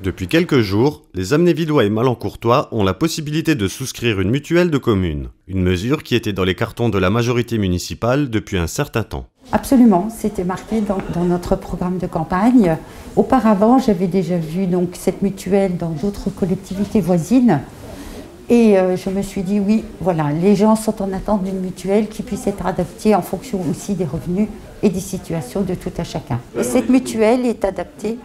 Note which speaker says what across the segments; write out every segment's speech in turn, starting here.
Speaker 1: Depuis quelques jours, les Amnévillois et Malancourtois ont la possibilité de souscrire une mutuelle de communes, une mesure qui était dans les cartons de la majorité municipale depuis un certain temps.
Speaker 2: Absolument, c'était marqué dans notre programme de campagne. Auparavant, j'avais déjà vu donc, cette mutuelle dans d'autres collectivités voisines. Et je me suis dit, oui, voilà, les gens sont en attente d'une mutuelle qui puisse être adaptée en fonction aussi des revenus et des situations de tout à chacun. Et cette mutuelle est adaptée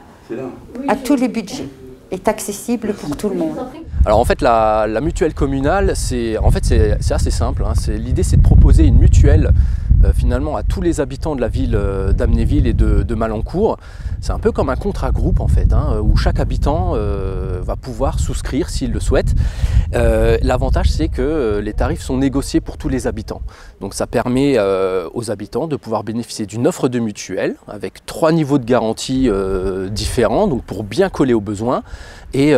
Speaker 2: à tous les budgets, est accessible pour tout le monde.
Speaker 3: Alors en fait, la mutuelle communale, c'est assez simple. Hein. L'idée, c'est de proposer une mutuelle finalement à tous les habitants de la ville d'Amnéville et de Malancourt. C'est un peu comme un contrat groupe en fait, hein, où chaque habitant va pouvoir souscrire s'il le souhaite. L'avantage, c'est que les tarifs sont négociés pour tous les habitants. Donc ça permet aux habitants de pouvoir bénéficier d'une offre de mutuelle avec 3 niveaux de garantie différents, donc pour bien coller aux besoins, et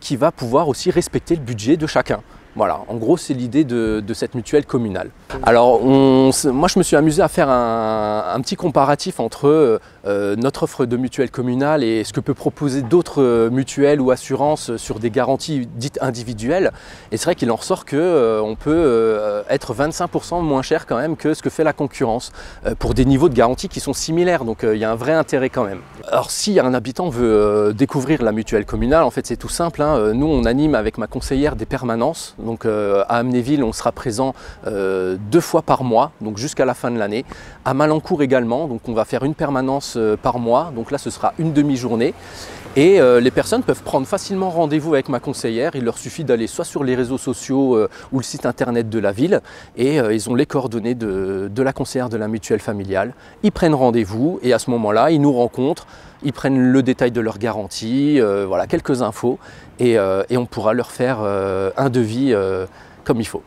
Speaker 3: qui va pouvoir aussi respecter le budget de chacun. Voilà, en gros, c'est l'idée de cette mutuelle communale. Alors, moi, je me suis amusé à faire un petit comparatif entre notre offre de mutuelle communale et ce que peut proposer d'autres mutuelles ou assurances sur des garanties dites individuelles. Et c'est vrai qu'il en ressort qu'on peut être 25% moins cher quand même que ce que fait la concurrence pour des niveaux de garantie qui sont similaires. Donc, il y a un vrai intérêt quand même. Alors, si un habitant veut découvrir la mutuelle communale, en fait, c'est tout simple. Hein. Nous, on anime avec ma conseillère des permanences. Donc à Amnéville, on sera présent 2 fois par mois, donc jusqu'à la fin de l'année. À Malancourt également, donc on va faire une permanence par mois, donc là ce sera une demi-journée. Et les personnes peuvent prendre facilement rendez-vous avec ma conseillère. Il leur suffit d'aller soit sur les réseaux sociaux ou le site internet de la ville et ils ont les coordonnées de la conseillère de la mutuelle familiale. Ils prennent rendez-vous et à ce moment-là, ils nous rencontrent. Ils prennent le détail de leur garantie, voilà, quelques infos et on pourra leur faire un devis comme il faut.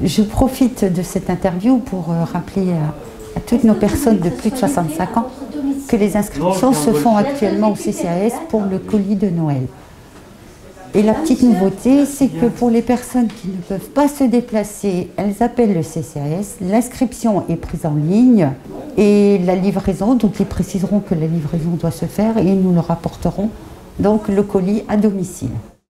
Speaker 2: Je profite de cette interview pour rappeler à toutes nos personnes de plus de 65 ans que les inscriptions se font actuellement au CCAS pour le colis de Noël. Et la petite nouveauté, c'est que pour les personnes qui ne peuvent pas se déplacer, elles appellent le CCAS, l'inscription est prise en ligne et la livraison, donc ils préciseront que la livraison doit se faire et ils nous le rapporteront, donc le colis à domicile.